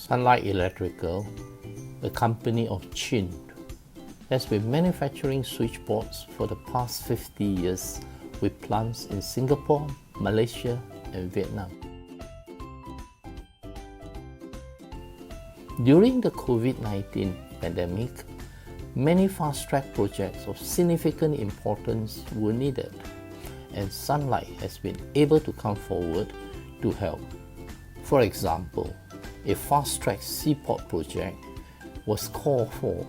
Sunlight Electrical, a company of CHINT, has been manufacturing switchboards for the past 50 years with plants in Singapore, Malaysia and Vietnam. During the COVID-19 pandemic, many fast-track projects of significant importance were needed, and Sunlight has been able to come forward to help. For example, a fast-track seaport project was called for,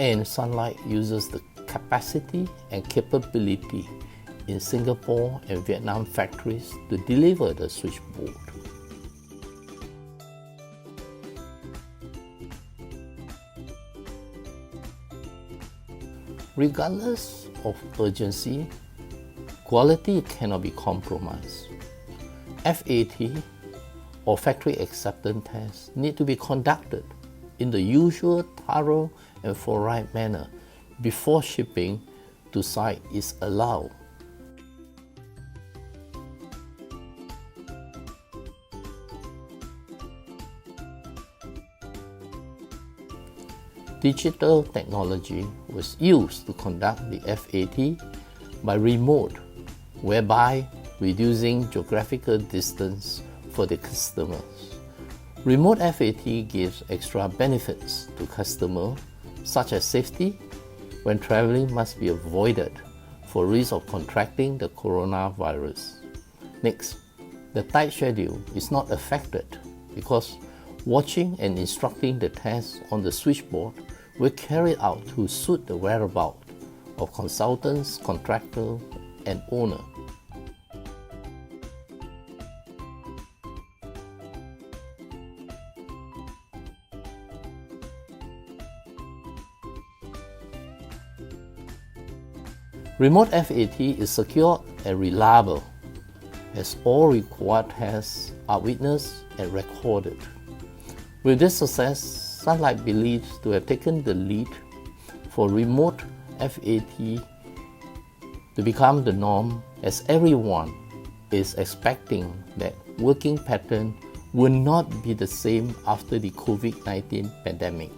and Sunlight uses the capacity and capability in Singapore and Vietnam factories to deliver the switchboard. Regardless of urgency, quality cannot be compromised. FAT or factory acceptance tests need to be conducted in the usual thorough and forthright manner before shipping to site is allowed. Digital technology was used to conduct the FAT by remote, whereby reducing geographical distance for the customers. Remote FAT gives extra benefits to customers, such as safety, when traveling must be avoided for risk of contracting the coronavirus. Next, the tight schedule is not affected because watching and instructing the test on the switchboard were carried out to suit the whereabout of consultants, contractor, and owner. Remote FAT is secure and reliable, as all required tests are witnessed and recorded. With this success, Sunlight believes to have taken the lead for remote FAT to become the norm, as everyone is expecting that working pattern will not be the same after the COVID-19 pandemic.